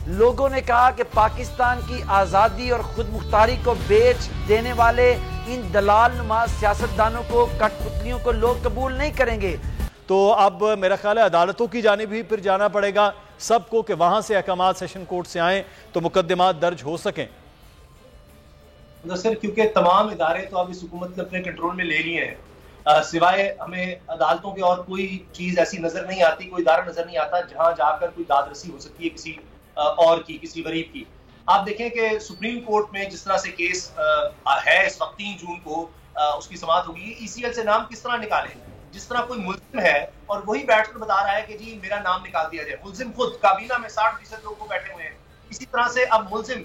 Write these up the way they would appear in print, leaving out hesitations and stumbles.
لوگوں نے کہا کہ پاکستان کی آزادی اور خود مختاری کو بیچ دینے والے ان دلال نما سیاستدانوں کو، کٹ پتلیوں کو لوگ قبول نہیں کریں گے۔ تو اب میرا خیال ہے عدالتوں کی جانب ہی پھر جانا پڑے گا سب کو کہ وہاں سے احکامات سیشن کورٹ سے آئیں تو مقدمات درج ہو سکیں۔ سر کیونکہ تمام ادارے تو اب اس حکومت نے اپنے کنٹرول میں لے لیے ہیں، سوائے ہمیں عدالتوں کے اور کوئی چیز ایسی نظر نہیں آتی، کوئی ادارہ نظر نہیں آتا جہاں جا کر کوئی داد رسی ہو سکتی ہے کسی اور کی، کسی غریب کی۔ آپ دیکھیں کہ سپریم کورٹ میں جس طرح سے کیس ہے اس وقت 3 جون کو اس کی سماعت ہوگی، ای سی ایل سے نام کس طرح نکالیں؟ جس طرح کوئی ملزم ہے اور وہی بیٹھ کر بتا رہا ہے کہ جی میرا نام نکال دیا جائے، ملزم خود کابینہ میں 60% لوگ کو بیٹھے ہوئے ہیں۔ اسی طرح سے اب ملزم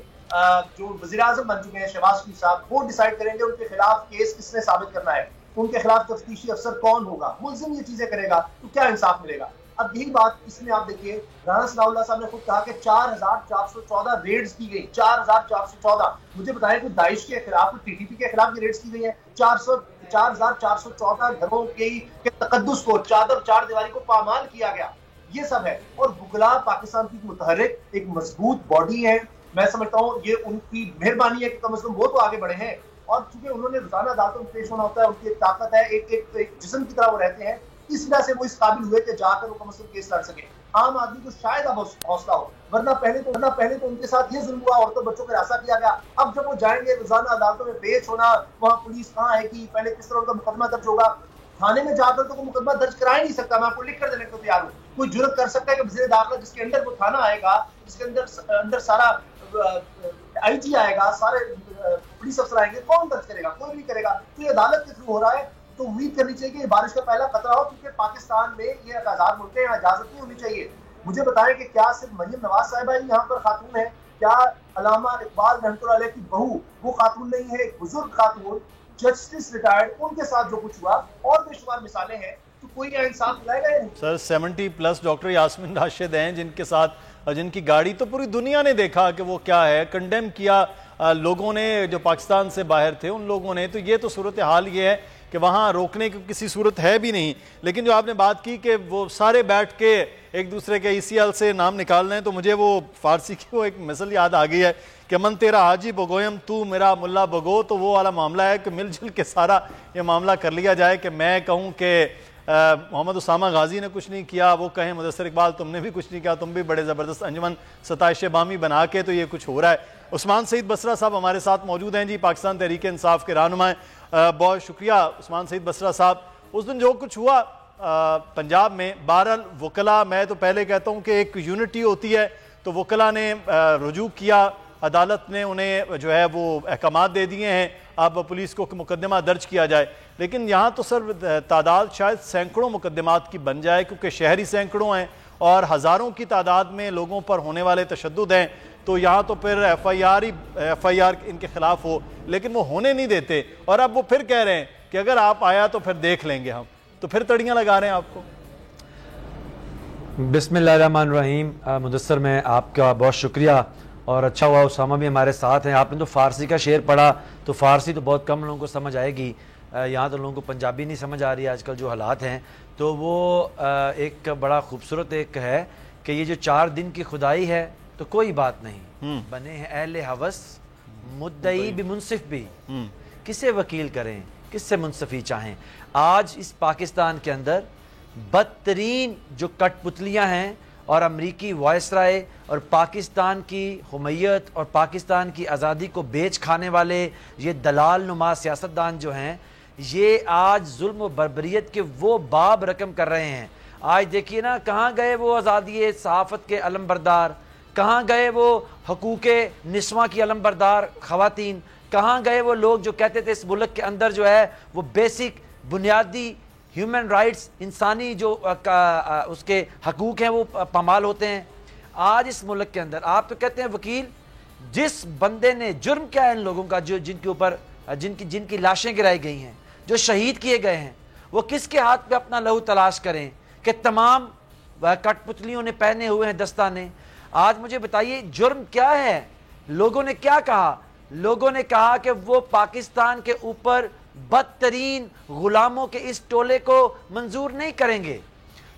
جو وزیر اعظم بن چکے ہیں شہباز شریف صاحب، وہ ڈیسائیڈ کریں گے ان کے خلاف کیس کس نے ثابت کرنا ہے، ان کے خلاف تفتیشی افسر کون ہوگا۔ ملزم یہ چیزیں کرے گا تو کیا انصاف ملے گا؟ اب یہی بات اس میں آپ دیکھیے، رانا ثناء اللہ صاحب نے خود کہا کہ 4414 ریڈز کی گئی، 4414۔ مجھے بتائیں کہ داعش کے خلاف، ٹی ٹی پی کے خلاف یہ ریڈز کی گئی ہیں، 4414 گھروں کے تقدس کو، چار دیواری کو پامال کیا گیا، یہ سب ہے۔ اور وکلاء پاکستان کی متحرک ایک مضبوط باڈی ہے، میں سمجھتا ہوں یہ ان کی مہربانی ہے کہ کم از کم وہ تو آگے بڑھے ہیں، اور چونکہ انہوں نے روزانہ عدالتوں میں پیش ہونا ہوتا ہے، ان کی ایک طاقت ہے، ایک جسم کی طرح وہ رہتے ہیں، اس وجہ سے وہ اس قابل ہوئے کہ جا کر وہ کم از کم کیس لڑ سکیں۔ عام آدمی کو شاید اب حوصلہ ہو، ورنہ پہلے تو ان کے ساتھ یہ ظلم ہوا، عورتوں بچوں کا ہراساں کیا گیا۔ اب جب وہ جائیں گے روزانہ عدالتوں میں پیش ہونا، وہاں پولیس کہاں ہے کہ پہلے کس طرح ان کا مقدمہ درج ہوگا، تھانے میں جا کر تو کوئی مقدمہ درج کرا ہی نہیں سکتا، میں آپ کو لکھ کر دینے کو تیار ہوں۔ کوئی جرت کر سکتا ہے کہ وزیر داخلہ جس کے اندر وہ تھانہ آئے گا، جس کے اندر سارا آئی جی آئے گا، سارے پولیس افسر آئیں گے، کون درج کرے گا؟ کوئی نہیں کرے گا۔ تو یہ عدالت کے تھرو ہو رہا ہے، تو امید کرنی چاہیے کہ یہ بارش کا پہلا قطرہ ہو، کیونکہ پاکستان میں یہ آزاد ملک ہے، یہاں اجازت نہیں ہونی چاہیے۔ مجھے بتائیں کہ کیا صرف مریم نواز صاحبہ ہی یہاں پر خاتون ہے؟ کیا علامہ اقبال رحمۃ اللہ علیہ کی بہو وہ خاتون نہیں ہے؟ ایک بزرگ خاتون، جسٹس ریٹائرڈ، ان کے ساتھ جو کچھ ہوا، اور بے شمار مثالیں ہیں، تو کوئی یہاں انصاف دلائے گا یا نہیں؟ سر 70+ ڈاکٹر یاسمین راشد ہیں جن کے ساتھ، جن کی گاڑی تو پوری دنیا نے دیکھا کہ وہ کیا ہے، کنڈیم کیا لوگوں نے جو پاکستان سے باہر تھے ان لوگوں نے۔ تو یہ تو صورتحال یہ ہے کہ وہاں روکنے کی کسی صورت ہے بھی نہیں۔ لیکن جو آپ نے بات کی کہ وہ سارے بیٹھ کے ایک دوسرے کے ای سی ایل سے نام نکالنے ہیں، تو مجھے وہ فارسی کی وہ ایک مثل یاد آ گئی ہے کہ من تیرا حاجی بگویم تو میرا ملا بگو۔ تو وہ والا معاملہ ہے کہ مل جل کے سارا یہ معاملہ کر لیا جائے کہ میں کہوں کہ محمد اسامہ غازی نے کچھ نہیں کیا، وہ کہیں مدثر اقبال تم نے بھی کچھ نہیں کیا، تم بھی بڑے زبردست انجمن ستائش بامی بنا کے، تو یہ کچھ ہو رہا ہے۔ عثمان سعید بصرہ صاحب ہمارے ساتھ موجود ہیں جی، پاکستان تحریک انصاف کے رہنما ہیں۔ بہت شکریہ عثمان سعید بصرہ صاحب۔ اس دن جو کچھ ہوا پنجاب میں، بہرحال وکلاء، میں تو پہلے کہتا ہوں کہ ایک یونٹی ہوتی ہے، تو وکلاء نے رجوع کیا، عدالت نے انہیں جو ہے وہ احکامات دے دیے ہیں، اب پولیس کو مقدمہ درج کیا جائے۔ لیکن یہاں تو سر تعداد شاید سینکڑوں مقدمات کی بن جائے، کیونکہ شہری سینکڑوں ہیں اور ہزاروں کی تعداد میں لوگوں پر ہونے والے تشدد ہیں، تو یہاں تو پھر ایف آئی آر ان کے خلاف ہو، لیکن وہ ہونے نہیں دیتے۔ اور اب وہ پھر کہہ رہے ہیں کہ اگر آپ آیا تو پھر دیکھ لیں گے ہم، تو پھر تڑیاں لگا رہے ہیں آپ کو۔ بسم اللہ الرحمن الرحیم۔ مدثر میں آپ کا بہت شکریہ، اور اچھا ہوا اسامہ بھی ہمارے ساتھ ہیں۔ آپ نے تو فارسی کا شعر پڑھا، تو فارسی تو بہت کم لوگوں کو سمجھ آئے گی، یہاں تو لوگوں کو پنجابی نہیں سمجھ آ رہی ہے آج کل جو حالات ہیں۔ تو وہ ایک بڑا خوبصورت ایک ہے کہ یہ جو 4 دن کی خدائی ہے تو کوئی بات نہیں، بنے ہیں اہل ہوس مدعی بھی منصف بھی، کسے وکیل کریں کس سے منصفی چاہیں۔ آج اس پاکستان کے اندر بدترین جو کٹ پتلیاں ہیں، اور امریکی وائسرائے اور پاکستان کی حمیت اور پاکستان کی آزادی کو بیچ کھانے والے یہ دلال نما سیاستدان جو ہیں، یہ آج ظلم و بربریت کے وہ باب رقم کر رہے ہیں۔ آج دیکھیے نا، کہاں گئے وہ آزادی صحافت کے علم بردار، کہاں گئے وہ حقوق نسواں کی علم بردار خواتین، کہاں گئے وہ لوگ جو کہتے تھے اس ملک کے اندر جو ہے وہ بیسک بنیادی ہیومن رائٹس، انسانی جو اس کے حقوق ہیں وہ پامال ہوتے ہیں۔ آج اس ملک کے اندر آپ تو کہتے ہیں وکیل، جس بندے نے جرم کیا ہے ان لوگوں کا، جو جن کے اوپر جن کی لاشیں گرائی گئی ہیں، جو شہید کیے گئے ہیں، وہ کس کے ہاتھ پہ اپنا لہو تلاش کریں کہ تمام کٹ پتلیوں نے پہنے ہوئے ہیں دستانے۔ آج مجھے بتائیے جرم کیا ہے؟ لوگوں نے کیا کہا؟ لوگوں نے کہا کہ وہ پاکستان کے اوپر بدترین غلاموں کے اس ٹولے کو منظور نہیں کریں گے۔